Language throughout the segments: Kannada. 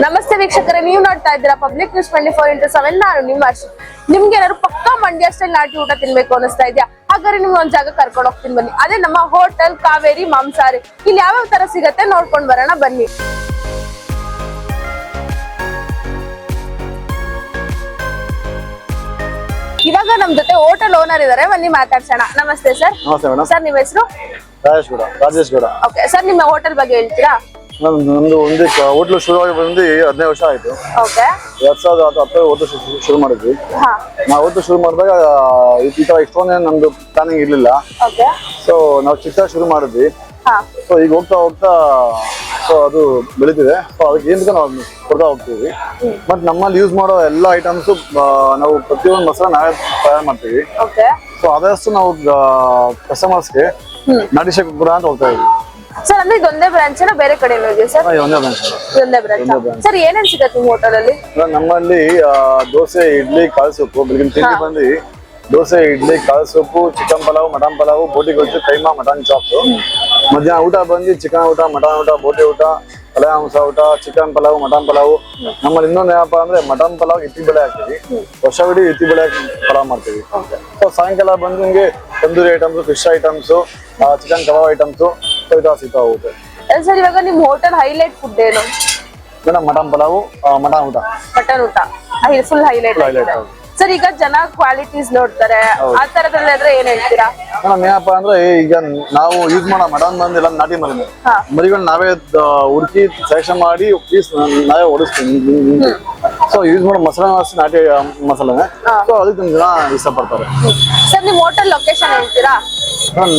ನಮಸ್ತೆ ವೀಕ್ಷಕರೇ, ನೀವು ನೋಡ್ತಾ ಇದ್ದೀರಾ ಪಬ್ಲಿಕ್ ನ್ಯೂಸ್ 24x7. ನಾನು ನಿಮ್ಮ ಅರ್ಷಿ. ನಿಮ್ಗೆ ಏನಾದ್ರು ಪಕ್ಕಾ ಮಂಡ್ಯ ಸ್ಟೈಲ್ ನಾಟಿ ಊಟ ತಿನ್ಬೇಕು ಅನಿಸ್ತಾ ಇದೆಯಾ? ಹಾಗಾದ್ರೆ ನಿಮ್ಗೆ ಒಂದ್ ಜಾಗ ಕರ್ಕೊಂಡು ಹೋಗ್ತೀನಿ ಬನ್ನಿ. ಅದೇ ನಮ್ಮ ಹೋಟೆಲ್ ಕಾವೇರಿ ಮಾಂಸಾಹಾರಿ. ಇಲ್ಲಿ ಯಾವ್ಯಾವ ತರ ಸಿಗತ್ತೆ ನೋಡ್ಕೊಂಡ್ ಬರೋಣ ಬನ್ನಿ. ಇವಾಗ ನಮ್ ಜೊತೆ ಹೋಟೆಲ್ ಓನರ್ ಇದಾರೆ, ಬನ್ನಿ ಮಾತಾಡ್ಸೋಣ. ನಮಸ್ತೆ ಸರ್. ನಮಸ್ತೆ ಮೇಡಮ್. ಸರ್ ನಿಮ್ಮ ಹೆಸರು? ರಾಜೇಶ್ ಗೌಡ. ಓಕೆ ಸರ್, ನಿಮ್ಮ ಹೋಟೆಲ್ ಬಗ್ಗೆ ಹೇಳ್ತೀರಾ? ನಮ್ದು ಒಂದು ಹೋಟ್ಲು ಶುರುವಾಗಿ ಬಂದು 15 ವರ್ಷ ಆಯ್ತು. ಓಕೆ. 2010 ಹೋಟ್ಲು ಶುರು ಮಾಡಿದ್ವಿ. ನಾವು ಹೋಟ್ಲು ಶುರು ಮಾಡಿದಾಗ ಈ ತರ ಇಷ್ಟೊಂದೇ ನಮ್ದು ಪ್ಲಾನಿಂಗ್ ಇರ್ಲಿಲ್ಲ. ಸೊ ನಾವು ಚಿಕ್ಕ ಶುರು ಮಾಡಿದ್ವಿ. ಸೊ ಈಗ ಹೋಗ್ತಾ ಹೋಗ್ತಾ ಸೊ ಅದು ಬೆಳೀತಿದೆ. ಸೊ ಅದಕ್ಕೆ ಏನ್ ನಾವು ಕೊಡ್ತಾ ಹೋಗ್ತೀವಿ. ಮತ್ತೆ ನಮ್ಮಲ್ಲಿ ಯೂಸ್ ಮಾಡೋ ಎಲ್ಲ ಐಟಮ್ಸ್ ನಾವು ಪ್ರತಿಯೊಂದು ಮಸಾಲ ನಾವೇ ತಯಾರು ಮಾಡ್ತೀವಿ. ಸೊ ಆದಷ್ಟು ನಾವು ಕಸ್ಟಮರ್ಸ್ಗೆ ನಾಟಿ ಶೇಕ್ ಕೂಡ ಅಂತ ಹೋಗ್ತಾ ಇದ್ವಿ. ಸರ್ ಅಂದ್ರೆ ಇದೊಂದೇ ಬ್ರಾಂಚ್ ಬೇರೆ ಕಡೆ ಇದೆಯಾ ಸರ್? ಒಂದೇ ಬ್ರಾಂಚ್. ಸರ್ ಏನೇನ್ ಸಿಗುತ್ತೆ ನಿಮ್ಮ ಹೋಟೆಲ್ ಅಲ್ಲಿ? ನಮ್ಮಲ್ಲಿ ದೋಸೆ, ಇಡ್ಲಿ, ಕಾಳು ಸೊಪ್ಪು. ಬೆಳಗಿನ ತಿಂಡಿ ಬಂದು ದೋಸೆ, ಇಡ್ಲಿ, ಕಾಳು ಸೊಪ್ಪು, ಚಿಕನ್ ಪಲಾವ್, ಮಟನ್ ಪಲಾವ್, ಬೋಟಿ ಗೊಜ್ಜು, ಕೈಮಾ, ಮಟನ್ ಚಾಪ್. ಮಧ್ಯಾಹ್ನ ಊಟ ಬಂದು ಚಿಕನ್ ಊಟ, ಮಟನ್ ಊಟ, ಬೋಟಿ ಊಟ, ತಲೆ ಮಾಂಸ ಊಟ, ಚಿಕನ್ ಪಲಾವ್, ಮಟನ್ ಪಲಾವ್. ನಮ್ಮಲ್ಲಿ ಇನ್ನೊಂದು ಏನಪ್ಪಾ ಅಂದ್ರೆ ಮಟನ್ ಪಲಾವ್ ಇತ್ತಿ ಬೆಳೆ ಹಾಕ್ತೀವಿ. ವರ್ಷವಿಡೀ ಇತ್ತಿ ಬೆಳೆ ಪಲಾವ್ ಮಾಡ್ತೀವಿ. ಸೊ ಸಾಯಂಕಾಲ ಬಂದು ನಿಮ್ಗೆ tandoori items, fish items, chicken kebab items ಸಿಗ್ತಾ ಹೋಗುತ್ತೆ. ಸರ್ ಇವಾಗ ನಿಮ್ ಹೋಟೆಲ್ ಹೈಲೈಟ್ ಫುಡ್ ಏನು? ಮೇಡಮ್ ಮಟನ್ ಪಲಾವ್, ಮಟನ್ ಊಟ. ಮಟನ್ ಊಟ ಫುಲ್ ಹೈಲೈಟ್. ಸರ್ ಈಗ ಜನ ಕ್ವಾಲಿಟೀಸ್ ನೋಡ್ತಾರೆ, ಆ ತರದ್ರಲ್ಲಿ ಏನ್ ಹೇಳ್ತೀರಾ? ಮೇಡಮ್ ಏನಪ್ಪಾ ಅಂದ್ರೆ ಈಗ ನಾವು ಯೂಸ್ ಮಾಡೋ ಮಟನ್ ಬಂದಿಲ್ಲ ನಾಟಿ ಮರಿಗಳು. ಮರಿಗಳನ್ನ ನಾವೇ ಹುಡುಕಿ ಸೆಲೆಕ್ಷನ್ ಮಾಡಿ ಪೀಸ್ ನಾವೇ ಓಡಿಸ್ತೀವಿ. ಸೊ ಯೂಸ್ ಮಾಡೋ ಮಸಾಲೆ ನಾಟಿ ಮಸಾಲೆನೆ. ಸೊ ಅದಕ್ಕೆ ಜನ ಇಷ್ಟಪಡ್ತಾರೆ. ಸರ್ ನಿಮ್ ಹೋಟೆಲ್ ಲೊಕೇಶನ್ ಹೇಳ್ತೀರಾ?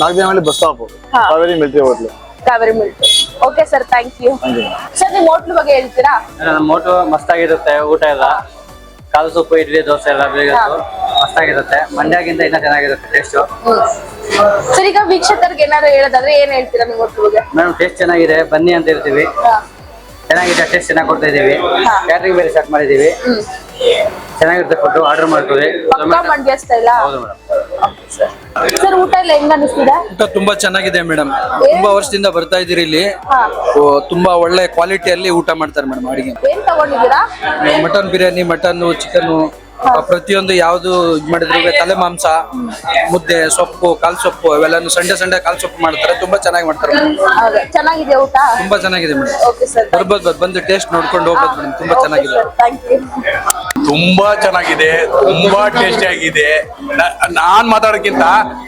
Nagadevanahalli bus stop, Kaveri military hotel. Kaveri military. Okay sir, thank you. Sir ನಿಮ್ ಹೋಟ್ಲ್ ಬಗ್ಗೆ ಹೇಳ್ತೀರಾ? ನಮ್ಮ ಹೋಟ್ಲು ಮಸ್ತಾಗಿರುತ್ತೆ. ಊಟ ಎಲ್ಲ ಕಾಲು ಸೊಪ್ಪು, ಇಡ್ಲಿ, ದೋಸೆ ಎಲ್ಲ ಮಸ್ತಾಗಿರುತ್ತೆ. ಮಂಡ್ಯಗಿಂತ ಇನ್ನೂ ಚೆನ್ನಾಗಿರುತ್ತೆ ಟೇಸ್ಟ್. ಸರ್ ಈಗ ವೀಕ್ಷಕರಿಗೆ ಏನಾದ್ರು ಹೇಳೋದಾದ್ರೆ ಏನ್ ಹೇಳ್ತೀರಾ ನಿಮ್ಮ ಹೋಟ್ಲ್ ಬಗ್ಗೆ? ಮೇಡಮ್ ಟೇಸ್ಟ್ ಚೆನ್ನಾಗಿದೆ, ಬನ್ನಿ ಅಂತ ಹೇಳ್ತೀವಿ. ಚೆನ್ನಾಗಿದೆ, ಟೇಸ್ಟ್ ಚೆನ್ನಾಗಿ ಕೊಡ್ತಾ ಇದೀವಿ. ಕ್ಯಾಟ್ರಿಂಗ್ ಬೇರೆ ಸ್ಟಾರ್ಟ್ ಮಾಡಿದೀವಿ. ಚೆನ್ನಾಗಿರುತ್ತೆ ಫುಡ್. ಆರ್ಡರ್ ಮಾಡ್ತೀವಿ. ಮಂಡ್ಯ ಸ್ಟೈಲ್. ಹೌದು ಮೇಡಮ್. ಸರ್ ಊಟ ಎಲ್ಲ ಹೆಂಗ ಅನಿಸ್ತಿದೆ? ಊಟ ತುಂಬಾ ಚೆನ್ನಾಗಿದೆ ಮೇಡಮ್. ತುಂಬಾ ವರ್ಷದಿಂದ ಬರ್ತಾ ಇದೀರಿ ಇಲ್ಲಿ. ತುಂಬಾ ಒಳ್ಳೆ ಕ್ವಾಲಿಟಿಯಲ್ಲಿ ಊಟ ಮಾಡ್ತಾರೆ ಮೇಡಮ್. ಅಡಿಗೆ ಏನ್ ತಗೊಂಡಿದ್ದೀರಾ? ಮಟನ್ ಬಿರಿಯಾನಿ, ಮಟನ್, ಚಿಕನ್, ಪ್ರತಿಯೊಂದು ಯಾವ್ದು ಮಾಡಿದ್ರು, ತಲೆ ಮಾಂಸ, ಮುದ್ದೆ, ಸೊಪ್ಪು, ಕಾಲ್ ಸೊಪ್ಪು, ಅವೆಲ್ಲ ಸಂಡೆ ಕಾಲ್ ಸೊಪ್ಪು ಮಾಡ್ತಾರೆ. ತುಂಬಾ ಚೆನ್ನಾಗಿ ಮಾಡ್ತಾರೆ. ಚೆನ್ನಾಗಿದೆ ಊಟ? ತುಂಬಾ ಚೆನ್ನಾಗಿದೆ ಮೇಡಮ್. ಬರ್ಬೋದು, ಬಂದು ಟೇಸ್ಟ್ ನೋಡ್ಕೊಂಡು ಹೋಗ್ಬೋದು ಮೇಡಮ್. ತುಂಬಾ ಚೆನ್ನಾಗಿದೆ. ತುಂಬಾ ಚೆನ್ನಾಗಿದೆ, ತುಂಬಾ ಟೇಸ್ಟಿ ಆಗಿದೆ. ನಾನ್ ಮಾತಾಡೋಕ್ಕಿಂತ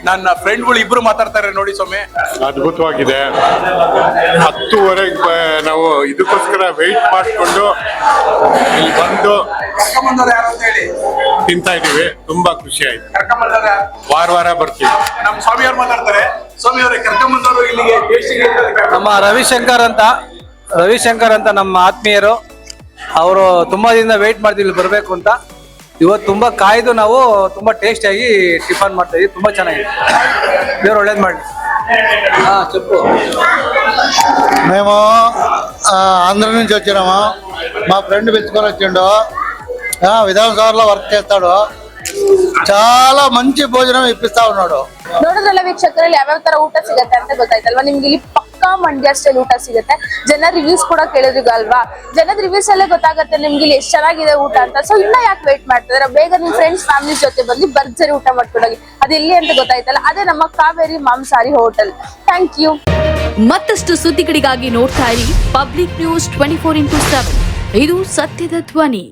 ನನ್ನ ಫ್ರೆಂಡ್ಗಳು ಇಬ್ರು ಮಾತಾಡ್ತಾರೆ ನೋಡಿ ಸ್ವಾಮಿ. ಅದ್ಭುತವಾಗಿದೆ. 10:30 ನಾವು ಇದಕ್ಕೋಸ್ಕರ ವೆಯ್ಟ್ ಮಾಡಿಕೊಂಡು ಇಲ್ಲಿ ಬಂದು ತಿಂತಾ ಇದೀವಿ. ತುಂಬಾ ಖುಷಿ ಆಯ್ತು. ವಾರ ಬರ್ತೀವಿ. ನಮ್ಮ ಸ್ವಾಮಿ ಅವ್ರು ಮಾತಾಡ್ತಾರೆ. ಸ್ವಾಮಿ ಅವರೇ ಕರ್ಕೊಂಡ್ಬಂದವರು ಇಲ್ಲಿಗೆ ಟೇಸ್ಟಿಗೆ. ನಮ್ಮ ರವಿಶಂಕರ್ ಅಂತ ನಮ್ಮ ಆತ್ಮೀಯರು. ಅವರು ತುಂಬಾ ದಿನ ವೇಟ್ ಮಾಡ್ತೀವಿ ಬರ್ಬೇಕು ಅಂತ. ಇವತ್ತು ತುಂಬಾ ಕಾಯ್ದು ನಾವು ತುಂಬಾ ಟೇಸ್ಟ್ ಆಗಿ ಟಿಫನ್ ಮಾಡ್ತಾ ಇದೀವಿ. ತುಂಬಾ ಚೆನ್ನಾಗಿದೆ. ದೇವ್ರು ಒಳ್ಳೇದ್ ಮಾಡಿ. చెప్పు. మేము ఆంధ్ర నుంచి వచ్చినాము. మా ఫ్రెండ్ పిలుచుకొని వచ్చిండు. విధానసభలో వర్క్ చేస్తాడు. చాలా ಮಂಚಿ ಭೋಜನ ಇಪ್ಪಿಸ್ತಾ ఉన్నాడు. ನೋಡಿದ್ರಲ್ಲ ವೀಕ್ಷಕರಲ್ಲಿ ಯಾವ್ಯಾವ ತರ ಊಟ ಸಿಗತ್ತೆ ಅಂತ ಗೊತ್ತಾಯ್ತಲ್ವಾ ನಿಮ್ಗೆ? ಇಲ್ಲಿ ಪಕ್ಕಾ ಮಂಡ್ಯ ಸ್ಟೈಲ್ ಊಟ ಸಿಗುತ್ತೆ. ಜನ ರಿವ್ಯೂಸ್ ಕೂಡ ಕೇಳಿದ್ರಿಗ ಅಲ್ವಾ? ಜನದ ರಿವ್ಯೂಸ್ ಅಲ್ಲೇ ಗೊತ್ತಾಗುತ್ತೆ ನಿಮ್ಗೆ ಇಲ್ಲಿ ಎಷ್ಟು ಚೆನ್ನಾಗಿದೆ ಊಟ ಅಂತ. ಸೊ ಇನ್ನ ಯಾಕೆ ವೇಟ್ ಮಾಡ್ತಿದಾರೆ? ಬೇಗ ನಿಮ್ ಫ್ರೆಂಡ್ಸ್ ಫ್ಯಾಮಿಲಿ ಜೊತೆ ಬಂದು ಭರ್ಜರಿ ಊಟ ಮಾಡ್ಕೊಂಡೋಗಿ. ಅದು ಎಲ್ಲಿ ಅಂತ ಗೊತ್ತಾಯ್ತಲ್ಲ, ಅದೇ ನಮ್ಮ ಕಾವೇರಿ ಮಾಂಸಾಹಾರಿ ಹೋಟೆಲ್. Thank you. ಮತ್ತಷ್ಟು ಸುದ್ದಿಗಳಿಗಾಗಿ ನೋಡ್ತಾ ಇರಿ ಪಬ್ಲಿಕ್ ನ್ಯೂಸ್ 24x7. ಇದು ಸತ್ಯದ ಧ್ವನಿ.